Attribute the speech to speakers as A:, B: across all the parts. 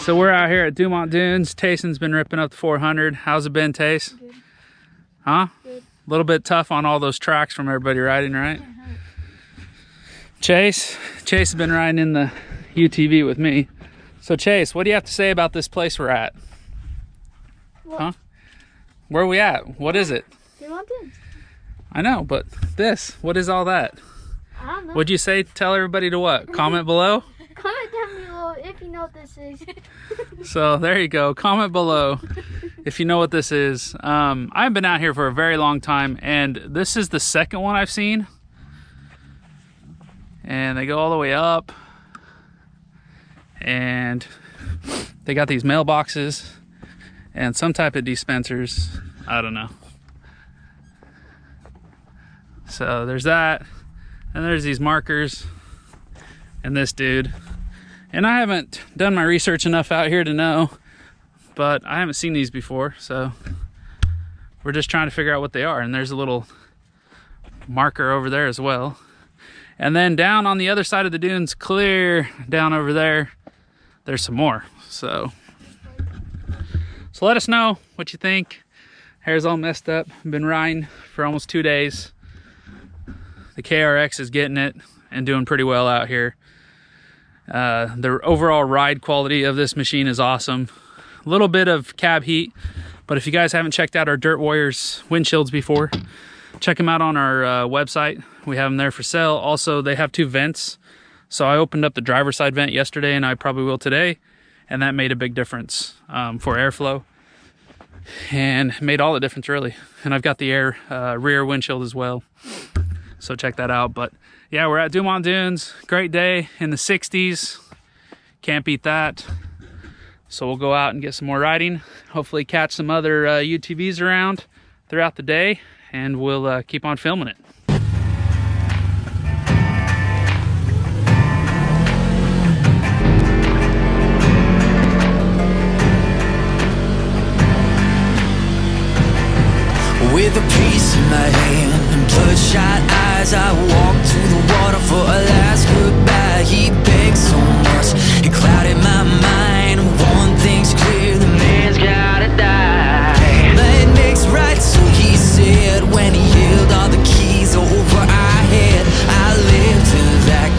A: So we're out here at Dumont Dunes. Tayson's been ripping up the 400. How's it been, Tays?
B: Good.
A: Huh?
B: Good.
A: A little bit tough on all those tracks from everybody riding, right? Chase has been riding in the UTV with me. So Chase, what do you have to say about this place we're at?
B: What?
A: Huh? Where are we at? What is it?
B: Dumont Dunes.
A: I know, but what is all that?
B: I don't know.
A: What'd you say? Tell everybody to what? Comment below?
B: Comment down below if you know what this is.
A: So there you go. Comment below if you know what this is. I've been out here for a very long time, and this is the second one I've seen. And they go all the way up, and they got these mailboxes and some type of dispensers. I don't know. So there's that, and there's these markers and this dude. And I haven't done my research enough out here to know, but I haven't seen these before, so we're just trying to figure out what they are. And there's a little marker over there as well. And then down on the other side of the dunes, clear down over there, there's some more. So let us know what you think. Hair's all messed up. Been riding for almost 2 days. The KRX is getting it and doing pretty well out here. The overall ride quality of this machine is awesome. A little bit of cab heat, but if you guys haven't checked out our Dirt Warriors windshields before, check them out on our website. We have them there for sale. Also, they have 2 vents. So I opened up the driver's side vent yesterday, and I probably will today, and that made a big difference for airflow, and made all the difference really. And I've got the rear windshield as well, so check that out. But yeah, we're at Dumont Dunes. Great day in the 60s. Can't beat that. So we'll go out and get some more riding. Hopefully catch some other UTVs around throughout the day, and we'll keep on filming it.
C: With a piece in my hand and bloodshot eyes, I walked to the water for a last goodbye. He begged so much, it clouded my mind. One thing's clear, the man's gotta die. But it makes right, so he said, when he held all the keys over our head. I lived to that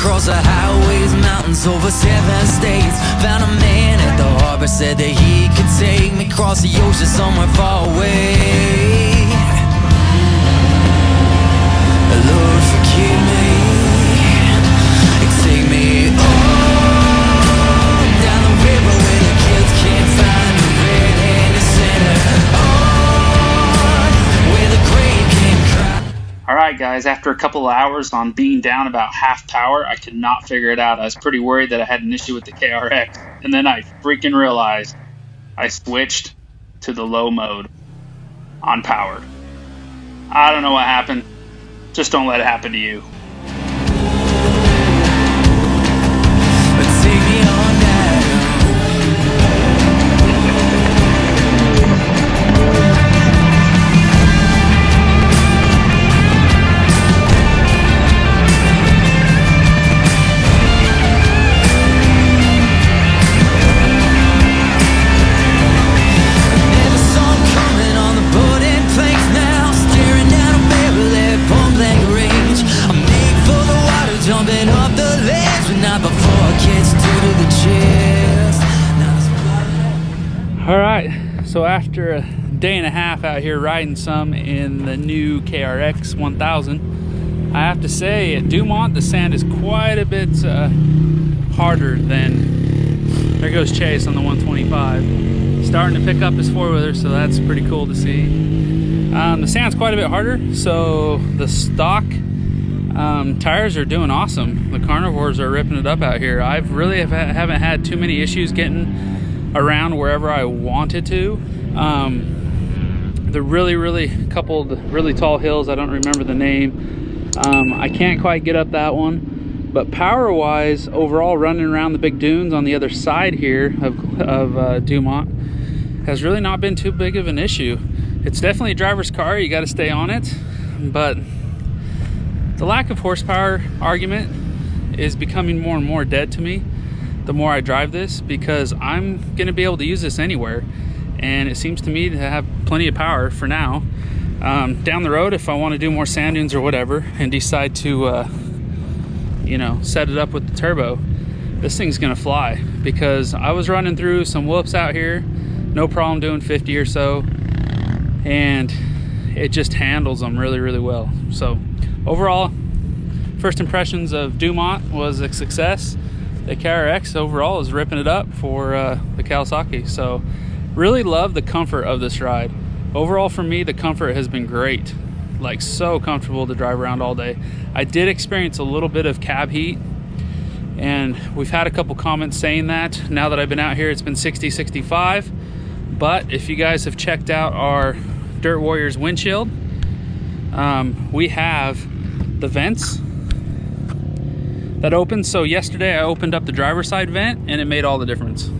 C: across the highways, mountains, over 7 states. Found a man at the harbor, said that he could take me across the ocean somewhere far away. Lord, forgive me and take me on down the river where the kids can't find the red-handed sinner. On where the grave can cry.
A: Alright guys, after a couple of hours on being down about half power, I could not figure it out. I was pretty worried that I had an issue with the KRX, and then I freaking realized I switched to the low mode on power. I don't know what happened. Just don't let it happen to you.
C: Take me on down. Never saw him coming on the boat and planks now, staring down a barrel at point blank range. I'm made for the water, jumping off the ledge, but not before I catch to the chest.
A: Alright, so after a day and a half out here riding some in the new KRX 1000, I have to say at Dumont the sand is quite a bit harder than, there goes Chase on the 125. Starting to pick up his four-wheeler, so that's pretty cool to see. The sand's quite a bit harder, so the stock tires are doing awesome. The carnivores are ripping it up out here. I really haven't had too many issues getting around wherever I wanted to. The really coupled really tall hills, I don't remember the name. I can't quite get up that one, but power wise overall running around the big dunes on the other side here of Dumont has really not been too big of an issue. It's definitely a driver's car, you got to stay on it, but the lack of horsepower argument is becoming more and more dead to me the more I drive this, because I'm going to be able to use this anywhere, and it seems to me to have plenty of power for now. Down the road, if I want to do more sand dunes or whatever and decide to you know, set it up with the turbo, this thing's going to fly, because I was running through some whoops out here, no problem doing 50 or so, and it just handles them really well. So overall, first impressions of Dumont was a success. The KRX overall is ripping it up for the Kawasaki. So really love the comfort of this ride. Overall for me, the comfort has been great. Like so comfortable to drive around all day. I did experience a little bit of cab heat, and we've had a couple comments saying that. Now that I've been out here, it's been 60, 65. But if you guys have checked out our Dirt Warriors windshield, we have the vents that open. So yesterday I opened up the driver's side vent and it made all the difference.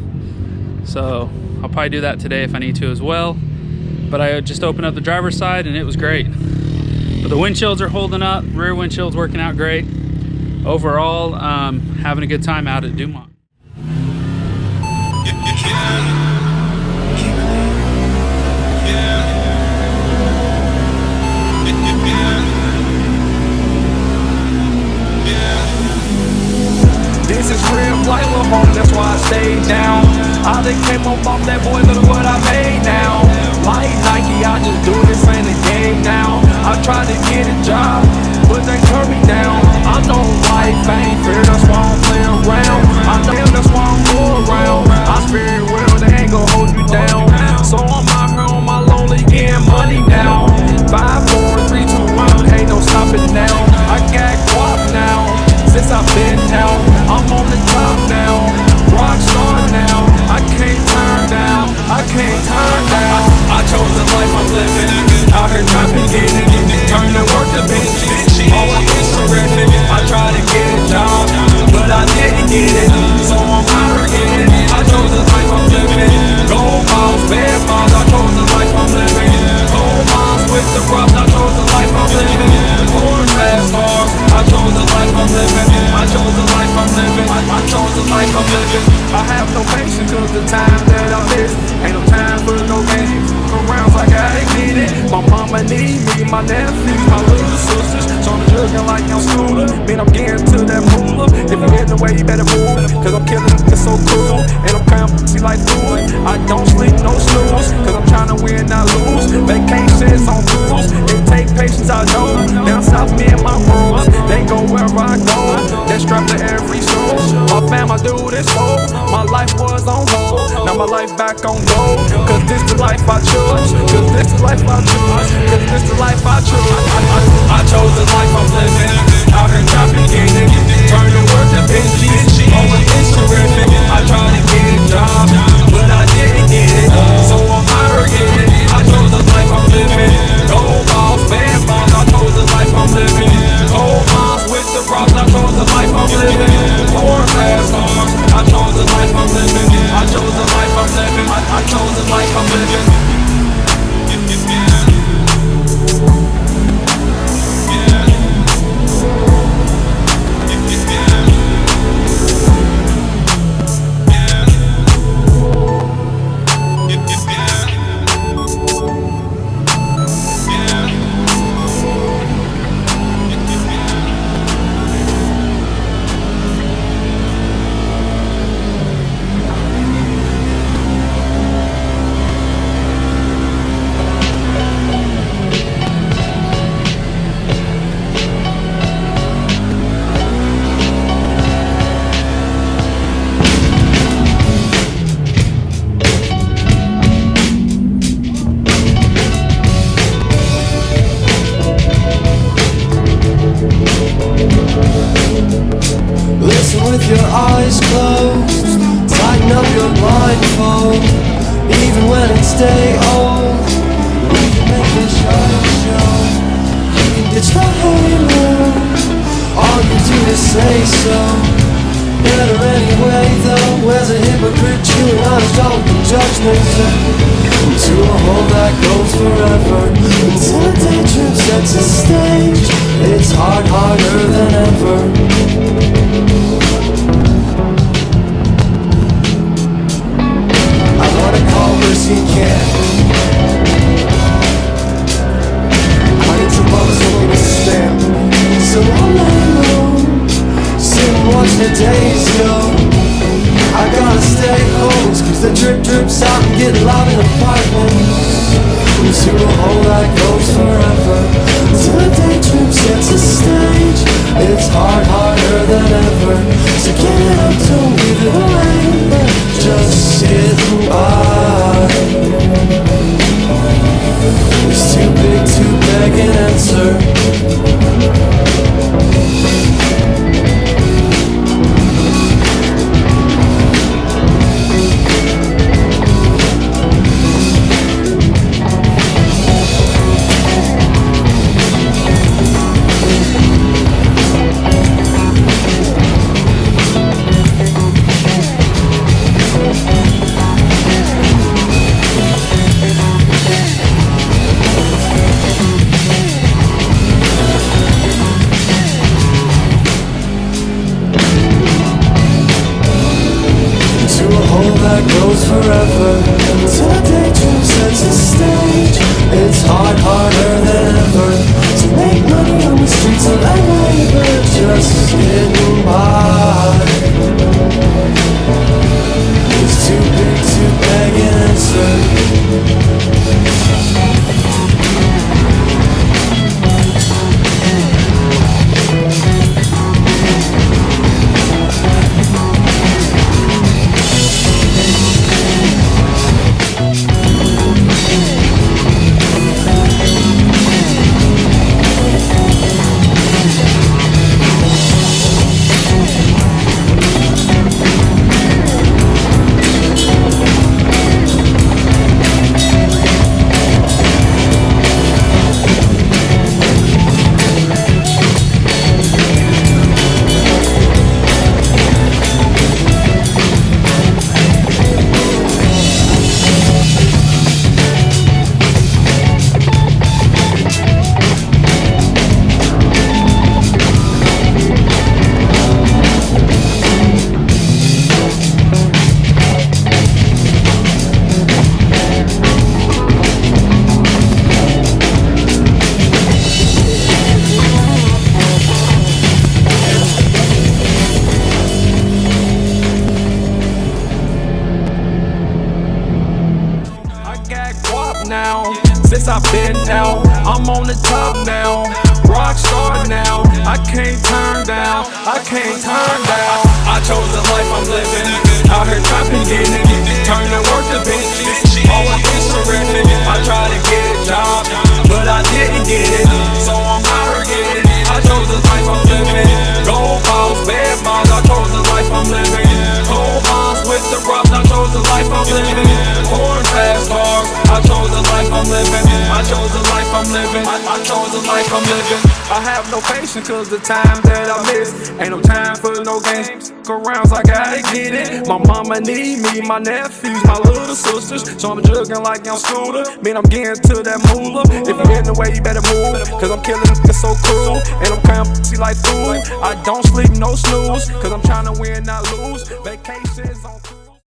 A: So I'll probably do that today if I need to as well. But I just opened up the driver's side and it was great. But the windshields are holding up, rear windshield's working out great. Overall, having a good time out at Dumont.
D: This is real flight, little home, that's why I stayed down. I done came up off that boy, look what I made now. Like Nike, I just do this in the game now. I tried to get a job, but they turned me down. I know life ain't fair, that's why I'm playing around. I know that's why I'm going around. I spirit well, they ain't gon' hold you down. So I'm out here on my lonely, getting money now. 5, 4, 3, 2, 1, ain't no stopping now. I got guap now. Since I've been down, I'm on the top now. Rock star now, I can't turn down, I can't turn down. I chose the life I'm living, out here trapping, getting it, turn to work the bitch. All I is terrific, I tried to get a job, but I didn't get it, so I'm out here getting it. I chose the life I'm living, gold miles, bad miles, I chose the life I'm living. Gold miles with the props, I chose the life I'm living. Foreign fast cars, I chose the life I'm living. I chose the life I'm living. I chose the life I'm living. I have no patience cause the time that I miss. Ain't no time for no games. For rounds I gotta get it. My mama need me, my nephews, my little sisters. So I'm jugging like I'm schooler. Mean I'm getting to that moolah. If you in the way, you better move. Cause I'm killing it, it's so cool. And I'm crying pussy like food. I don't sleep, no snooze. Cause I'm trying to win, not lose. Vacations on cruise. It take patience, I know. Down south, me and my bros. They go wherever I go. They strapped to every show. My fam, I do this whole. My life was on hold. Now my life back on gold. Cause this the life I chose. Cause this the life I chose. Cause this the life I chose. I chose the life I'm living. Out here chopping, getting it. Turn the work to Benji. Always it's terrific. I tried to get a job, but I didn't get it. So I'm out here getting it. I chose the life I'm living. Gold balls, bad balls. I chose the life I'm living. Gold balls with the props. I chose the life I'm living. Four fast cars. I chose the life I'm living. I chose the life I'm living. I chose the life I'm living.
E: With your eyes closed, tighten up your blindfold. Even when it's day old, we can make the show. You can ditch the halo. All you do is say so. Better anyway though. Where's a hypocrite chewing on his own judgment? To a hole that goes forever. Until a day trip sets a stage. It's harder than ever. He can. I need some brothers who give me a stamp. So I'm alone, sit and watch the days go. I gotta stay home, cause the drip drips out and get loud in apartments. Into a hole that goes forever. Till the day trip sets a stage. It's harder than ever. So get it up, don't give it away. Just sit by. It's too big to beg and answer. That goes forever until a daydream sets a stage. It's harder than ever to make money on the streets of LA, but just getting by. It's too big to beg and answer.
D: since I've been down. I'm on the top now, rock star now. I can't turn down, I can't turn down. I chose the life I'm living, out here trapping, getting it, turning work to business. Always interested, I tried to get a job, but I didn't get it, so I'm out here getting it. I chose the life I'm living, gold balls, bad balls. I chose the life I'm living, gold balls with the rocks. I chose the life I'm living, foreign fast cars. I chose the life I'm living, I chose the life I'm living, I chose the life I'm living. I have no patience cause the time that I miss, ain't no time for no games. Arounds, I gotta get it. My mama need me, my nephews, my little sisters, so I'm jugging like I'm Scooter. Man, I'm getting to that moolah. If you're in the way, you better move, cause I'm killing it's so cruel, and I'm crying like food. I don't sleep, no snooze, cause I'm trying to win, not lose. Vacations on